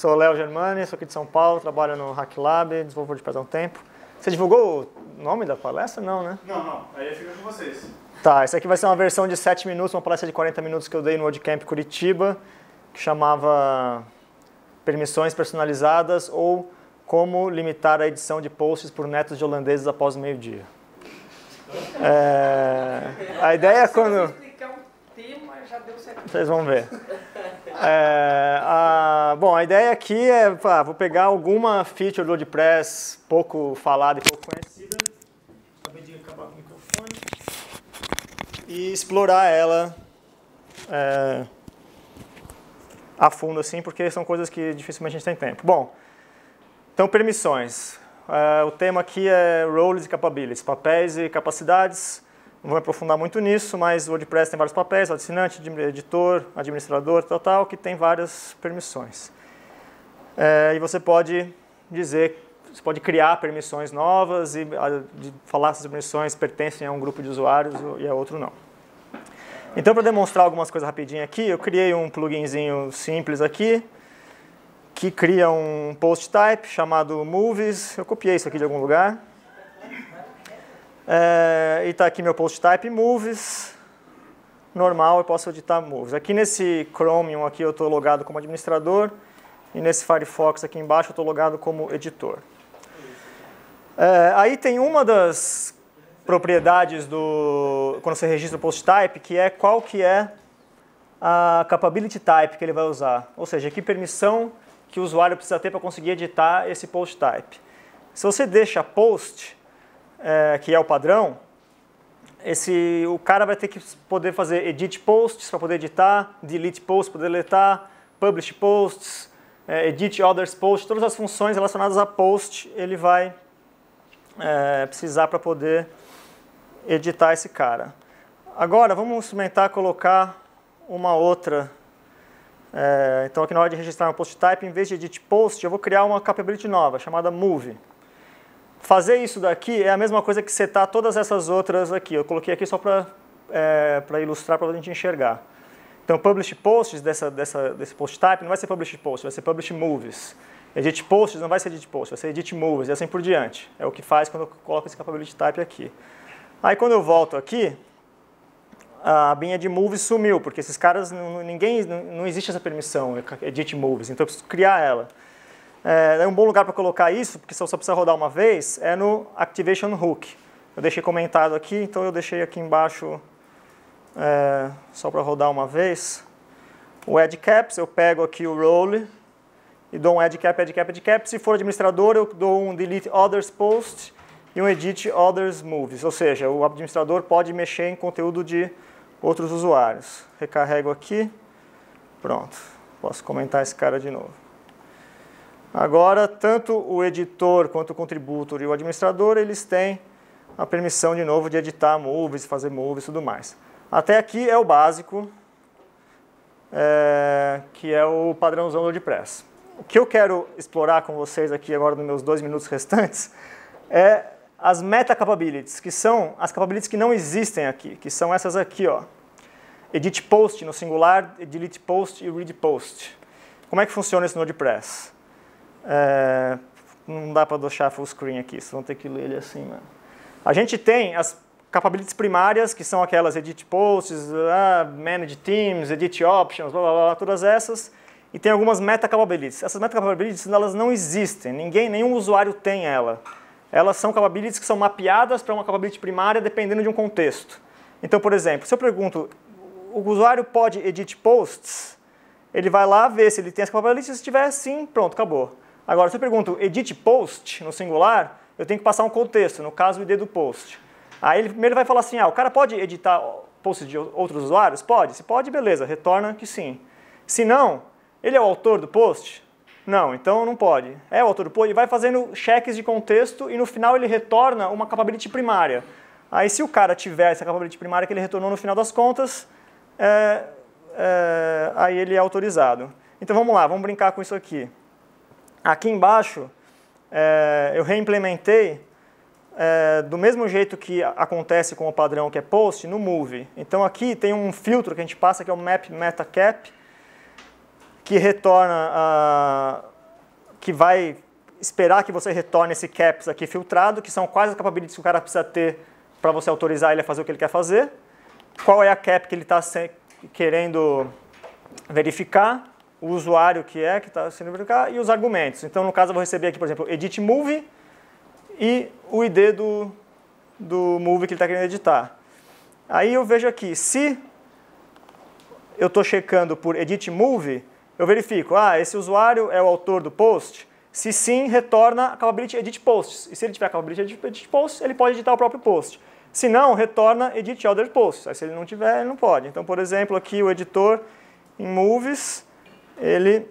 Sou o Léo Germani, sou aqui de São Paulo, trabalho no HackLab, desenvolvedor de WordPress há um tempo. Você divulgou o nome da palestra? Não, né? Não. Aí fica com vocês. Tá, essa aqui vai ser uma versão de 7 minutos, uma palestra de 40 minutos que eu dei no WordCamp Curitiba, que chamava Permissões Personalizadas ou Como Limitar a Edição de Posts por Netos de Holandeses após o meio-dia. A ideia é quando... Se você explicar o tema, já deu certo. Vocês vão ver. Bom, a ideia aqui é, vou pegar alguma feature do WordPress pouco falada e pouco conhecida, acabei de acabar com o microfone, e explorar ela a fundo, assim, porque são coisas que dificilmente a gente tem tempo. Bom, então permissões. O tema aqui é Roles e Capabilities, papéis e capacidades. Não vou me aprofundar muito nisso, mas o WordPress tem vários papéis, assinante, editor, administrador, tal, que tem várias permissões. E você pode você pode criar permissões novas e falar se as permissões pertencem a um grupo de usuários e a outro não. Então, para demonstrar algumas coisas rapidinho aqui, eu criei um pluginzinho simples aqui, que cria um post type chamado Movies. Eu copiei isso aqui de algum lugar. E está aqui meu post type Movies. Normal, eu posso editar Movies. Aqui nesse Chromium aqui eu estou logado como administrador. E nesse Firefox aqui embaixo eu estou logado como editor. Aí tem uma das propriedades quando você registra o post type, que é qual que é a capability type que ele vai usar. Ou seja, que permissão que o usuário precisa ter para conseguir editar esse post type. Se você deixa post, que é o padrão, o cara vai ter que poder fazer edit posts para poder editar, delete posts para poder deletar, publish posts, edit others posts, todas as funções relacionadas a post ele vai precisar para poder editar esse cara. Agora vamos experimentar colocar uma outra. Então aqui na hora de registrar um post type, em vez de edit post, eu vou criar uma capability nova chamada move. Fazer isso daqui é a mesma coisa que setar todas essas outras aqui. Eu coloquei aqui só para ilustrar, para a gente enxergar. Então, publish posts desse post type não vai ser publish posts, vai ser publish movies. Edit posts não vai ser edit posts, vai ser edit movies e assim por diante. É o que faz quando eu coloco esse capability type aqui. Aí quando eu volto aqui, a abinha de movies sumiu, porque esses caras, não existe essa permissão, edit movies, então eu preciso criar ela. Um bom lugar para colocar isso, porque só precisa rodar uma vez, é no Activation Hook. Eu deixei comentado aqui, então eu deixei aqui embaixo só para rodar uma vez. O Add Caps, eu pego aqui o role e dou um Add Cap, Add Cap, Add Cap. Se for administrador, eu dou um Delete Others Post e um Edit Others Movies. Ou seja, o administrador pode mexer em conteúdo de outros usuários. Recarrego aqui. Pronto. Posso comentar esse cara de novo. Agora, tanto o editor quanto o contributor e o administrador, eles têm a permissão, de novo, de editar movies, fazer movies e tudo mais. Até aqui é o básico, que é o padrãozão do WordPress. O que eu quero explorar com vocês aqui agora nos meus 2 minutos restantes é as meta capabilities, que são as capabilities que não existem aqui, que são essas aqui, ó. Edit post no singular, delete post e read post. Como é que funciona isso no WordPress? Não dá para deixar full screen aqui, vocês vão ter que ler ele assim, mano. A gente tem as capabilities primárias, que são aquelas edit posts, manage themes, edit options, blá, blá, blá, todas essas. E tem algumas meta capabilities. Essas meta capabilities, elas não existem, nenhum usuário tem ela. Elas são capabilities que são mapeadas para uma capability primária dependendo de um contexto. Então, por exemplo, se eu pergunto, o usuário pode edit posts? Ele vai lá ver se ele tem as capabilities, se tiver sim, pronto, acabou. Agora, se eu pergunto edit post no singular, eu tenho que passar um contexto, no caso o ID do post. Aí ele primeiro vai falar assim, o cara pode editar posts de outros usuários? Pode. Se pode, beleza, retorna que sim. Se não, ele é o autor do post? Não, então não pode. É o autor do post, ele vai fazendo cheques de contexto e no final ele retorna uma capability primária. Aí se o cara tiver essa capability primária que ele retornou no final das contas, aí ele é autorizado. Então vamos lá, vamos brincar com isso aqui. Aqui embaixo, eu reimplementei do mesmo jeito que acontece com o padrão que é post, no Move. Então aqui tem um filtro que a gente passa, que é o Map Meta Cap, que retorna que vai esperar que você retorne esse caps aqui filtrado, que são quais as capabilities que o cara precisa ter para você autorizar ele a fazer o que ele quer fazer, qual é a cap que ele está querendo verificar, o usuário que está sendo verificado e os argumentos. Então, no caso, eu vou receber aqui, por exemplo, edit movie e o ID do movie que ele está querendo editar. Aí eu vejo aqui, se eu estou checando por edit movie, eu verifico, esse usuário é o autor do post. Se sim, retorna a capability edit posts. E se ele tiver a capability edit posts, ele pode editar o próprio post. Se não, retorna edit other posts. Aí se ele não tiver, ele não pode. Então, por exemplo, aqui o editor em movies, ele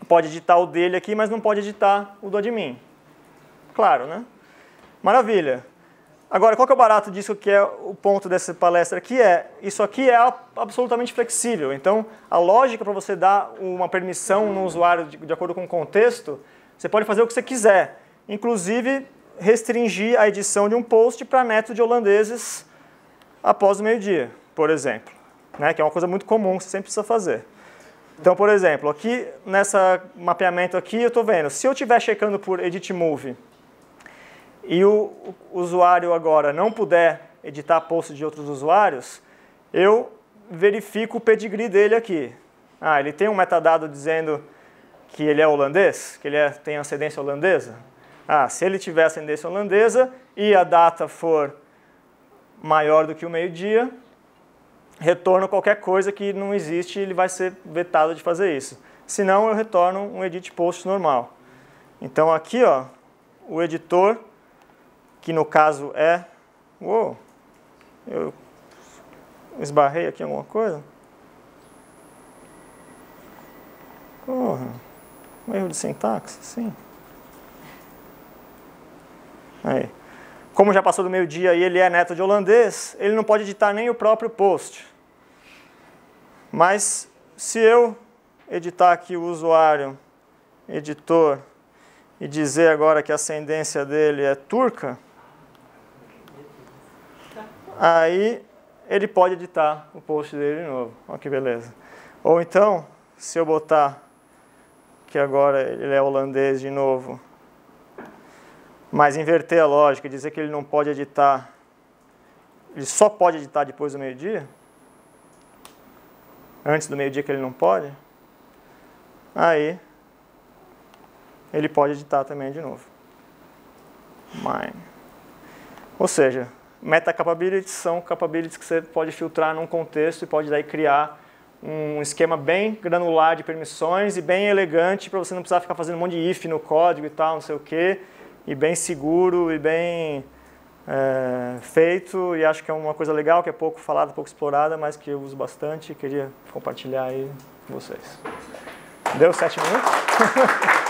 pode editar o dele aqui, mas não pode editar o do admin. Claro, né? Maravilha. Agora, qual que é o barato disso, que é o ponto dessa palestra aqui? Isso aqui é absolutamente flexível. Então, a lógica para você dar uma permissão no usuário de acordo com o contexto, você pode fazer o que você quiser. Inclusive, restringir a edição de um post para netos de holandeses após o meio-dia, por exemplo. Né? Que é uma coisa muito comum, você sempre precisa fazer. Então, por exemplo, aqui, nesse mapeamento aqui, eu estou vendo, se eu estiver checando por edit movie, e o usuário agora não puder editar posts de outros usuários, eu verifico o pedigree dele aqui. Ele tem um metadado dizendo que ele é holandês, que ele tem ascendência holandesa. Se ele tiver ascendência holandesa e a data for maior do que o meio-dia, retorno qualquer coisa que não existe e ele vai ser vetado de fazer isso. Se não, eu retorno um edit post normal. Então aqui, o editor, que no caso é... Uou! Eu esbarrei aqui em alguma coisa? Porra! Um erro de sintaxe, sim. Aí. Como já passou do meio-dia e ele é neto de holandês, ele não pode editar nem o próprio post. Mas se eu editar aqui o usuário, editor, e dizer agora que a ascendência dele é turca, aí ele pode editar o post dele de novo. Olha que beleza. Ou então, se eu botar que agora ele é holandês de novo, mas inverter a lógica e dizer que ele não pode editar, ele só pode editar depois do meio-dia, antes do meio-dia que ele não pode, aí ele pode editar também de novo. Ou seja, meta capabilities são capabilities que você pode filtrar num contexto e pode daí criar um esquema bem granular de permissões e bem elegante para você não precisar ficar fazendo um monte de if no código e tal, não sei o quê, e bem seguro e bem feito, e acho que é uma coisa legal, que é pouco falada, pouco explorada, mas que eu uso bastante e queria compartilhar aí com vocês. Deu 7 minutos?